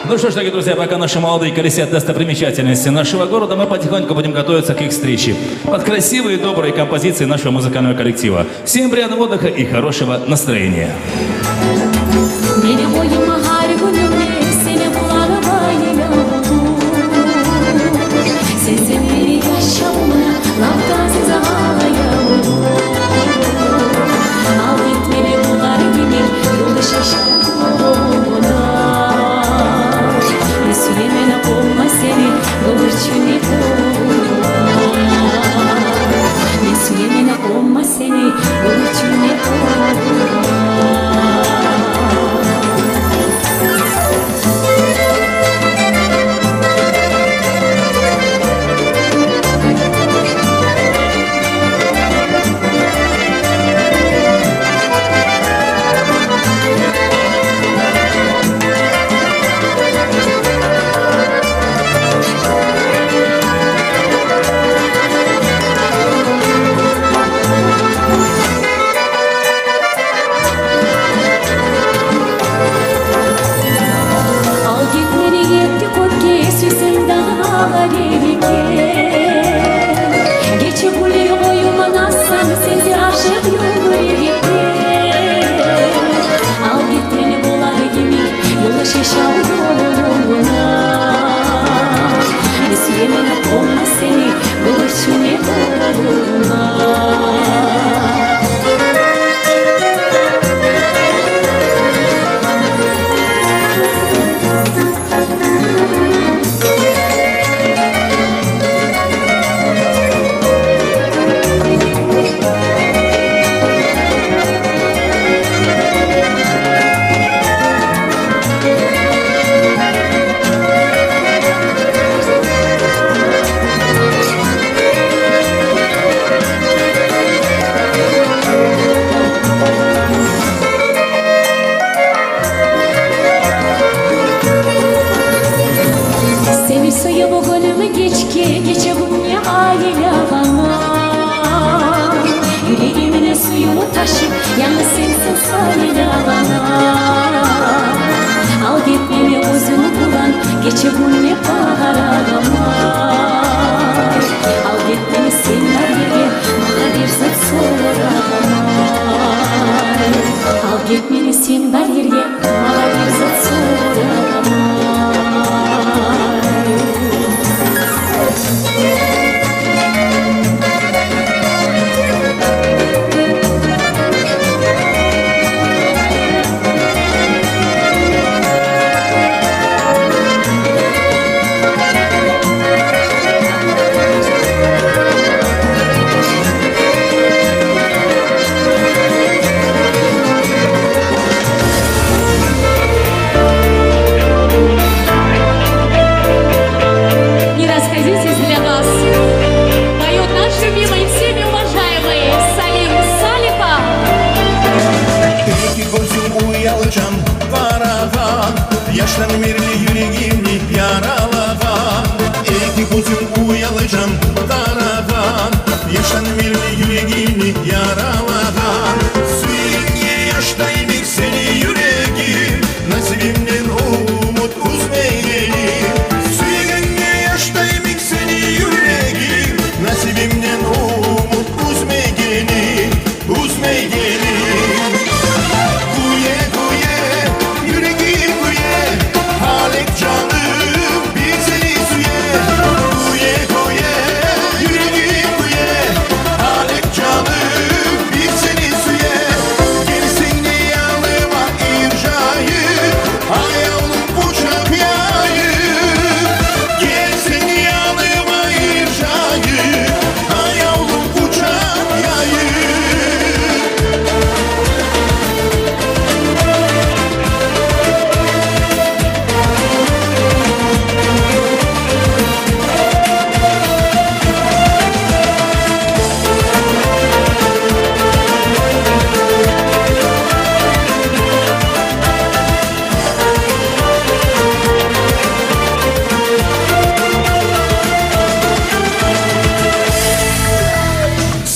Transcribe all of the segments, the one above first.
Ну что ж, дорогие друзья, пока наши молодые колесят достопримечательности нашего города, мы потихоньку будем готовиться к их встрече под красивые и добрые композиции нашего музыкального коллектива. Всем приятного отдыха и хорошего настроения.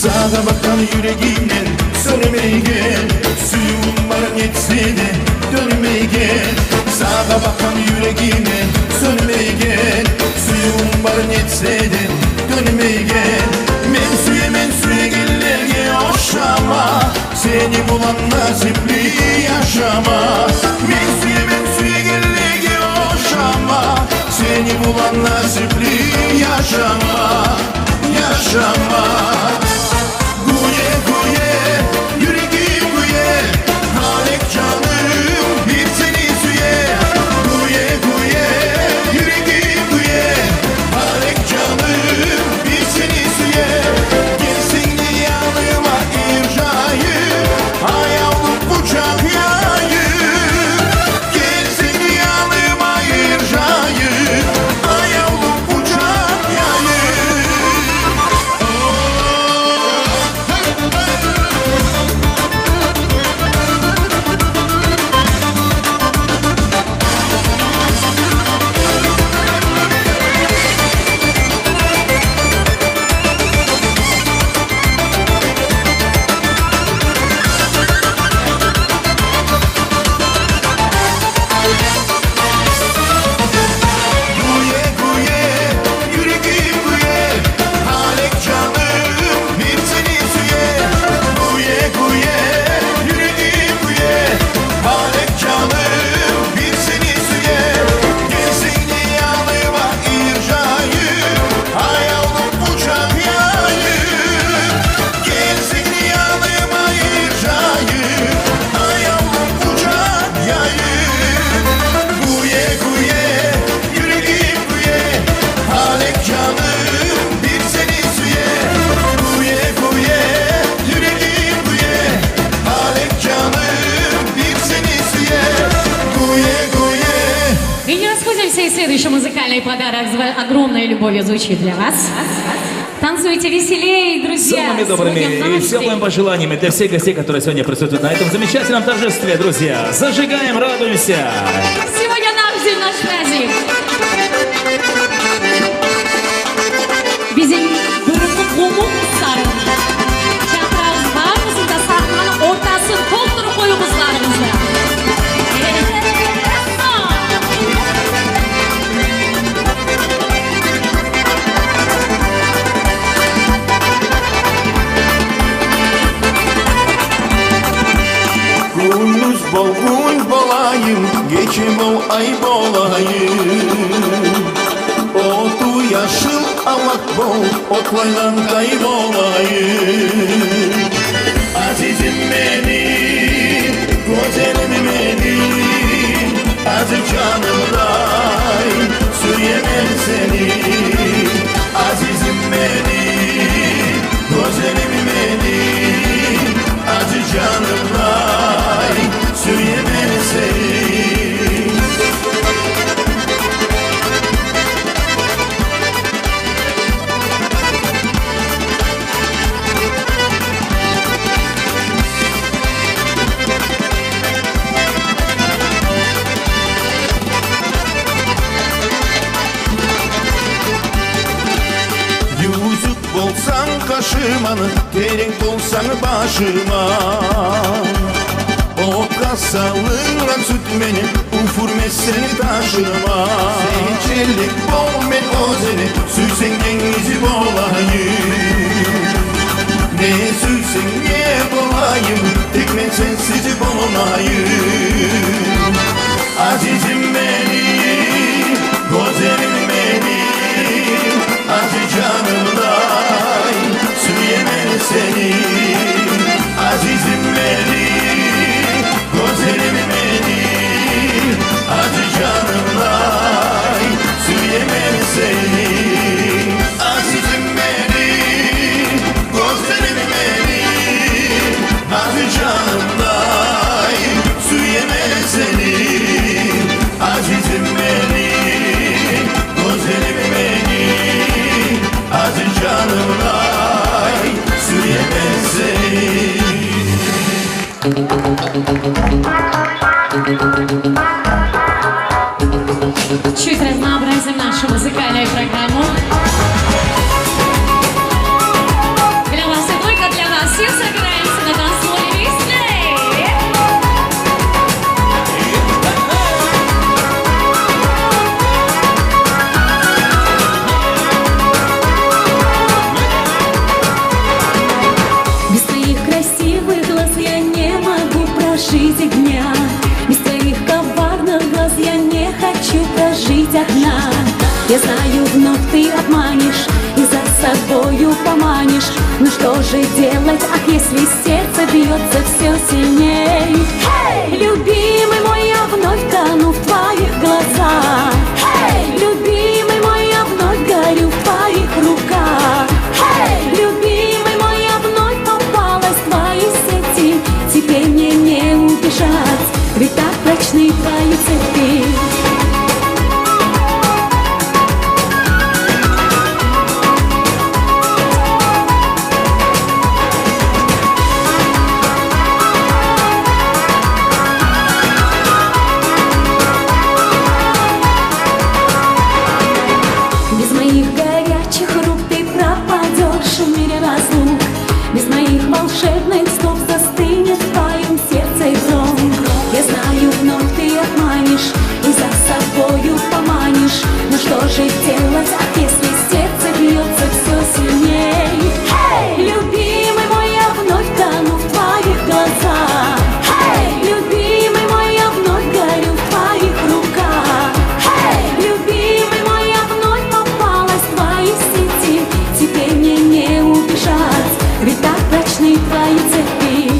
Sağa bakan yüreğimden sönmeye gel. Suyum var geçse de dönmeye gel. Sağa bakan yüreğime sönmeye gel. Suyum var netseydi dönmeye gel. Men suya gel hoşama. Seni bulan nasipli yaşama. Men suya gel hoşama. Seni bulan nasipli yaşama. Yaşama. Guye guye yüreğim guye. Halek canım bir seni süye. Guye guye yüreğim guye. Halek canım bir seni süye. Gelsin yanıma ircayı. Ayağlık bıçak yayı. Gelsin yanıma ircayı. Ayağlık bıçak yayı. Guye guye yüreğim guye. Halek canım bir seni süye. Guye guye yüreğim guye. Halek canım bir seni süye. Gelsin yanıma ircayı. Ayağlık bıçak yayı. Gelsin yanıma ircayı. Ayağlık bıçak yayı. Guye guye yüreğim guye. Halek canım bir seni süye. Guye guye yüreğim guye. Halek canım bir seni süye. Guye guye. И не расходимся, и следующий музыкальный подарок с огромной любовью звучит для вас. Танцуйте веселее, друзья! Самыми добрыми Сегодня в и нашем теплыми пожеланиями для всех гостей, которые сегодня присутствуют на этом замечательном торжестве, друзья. Зажигаем, радуемся! Сегодня наш день, наш праздник. Bizim bölümün komu sarın. Çapraz bağımızın da sahnenin ortası doldurup koyumuzlarımızla. Gönlüz bol gün bolayım. Geçim ol ay bolayım. Otu yaşıl alak bol. Otlaylan kaybolayım. Azizim benim, güzelim benim. Aziz canımday, sürüyemem seni. Azizim benim, güzelim benim. Aziz canımday, sürüyemem seni. Yüzük bolsan kaşıma, terek bolsan başıma. O kasalığından süt beni, ufurme seni taşıma. Seçelik bol men ozeri, süysen denizi bolayım. Ne süysen ne bolayım, tek men sensiz bolayım. Azizim benim, güzelim benim. Aziz canımday, sürüyemem seni. Azizim benim, güzelim benim. Aziz canımday, sürüyemem seni. Azizim benim, güzelim benim. Aziz canımday, sürüyemem seni. Azizim benim, güzelim benim. Aziz canımday, sürüyemem seni. Чуть разнообразим нашу музыкальную программу. Для вас и только для вас. Все собираемся на танцполе веселей. если сердце бьется все сильней. Любимый мой, я вновь тону в твоих глазах. Любимый мой, я вновь горю в твоих руках. Любимый мой, я вновь попалась в твои сети. Теперь мне не убежать, ведь так прочны твои цепи. Без моих горячих рук ты пропадешь в мире разлук. Без моих волшебных слов застынет в твоем сердце гром. Я знаю, вновь ты обманешь и за собою поманишь. Но что же делать, если сердце бьется все сильней? Любимый мой, я вновь тону в твоих глазах. Любимый мой, я вновь горю в твоих руках. Любимый мой, я вновь попалась в твои сети. Теперь мне не убежать, ведь так прочны твои цепи.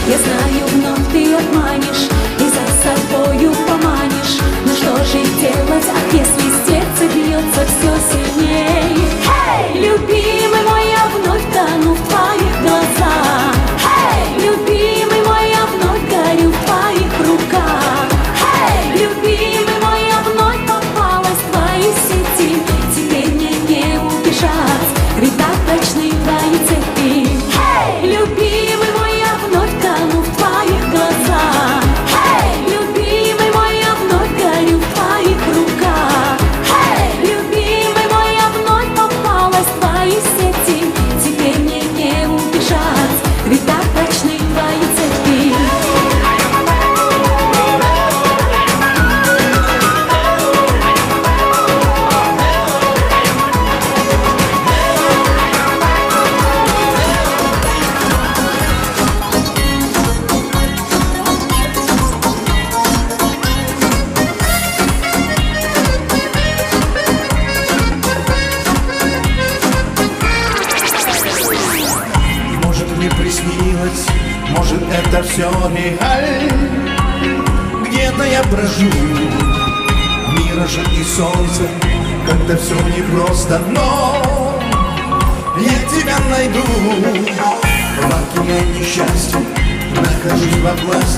Я знаю, вновь ты обманешь и за собою поманишь. Но что же делать, если сердце бьется все сильней? Любимый мой, я вновь тону в твоих глазах. Любимый мой, я вновь горю в твоих руках. Любимый мой, я вновь попалась в твои сети. Теперь мне не убежать, ведь так прочны твои цепи. Любимый мой, я вновь тону в твоих глазах. Любимый мой, я вновь горю в твоих руках. Любимый мой, я вновь попалась в твои сети. Теперь мне не убежать, ведь так прочны твои цепи. Может, мне приснилось, может, это все реально. Где-то я брожу, миражи и солнце, когда все непросто, но я тебя найду. В океане несчастья нахожусь во власти.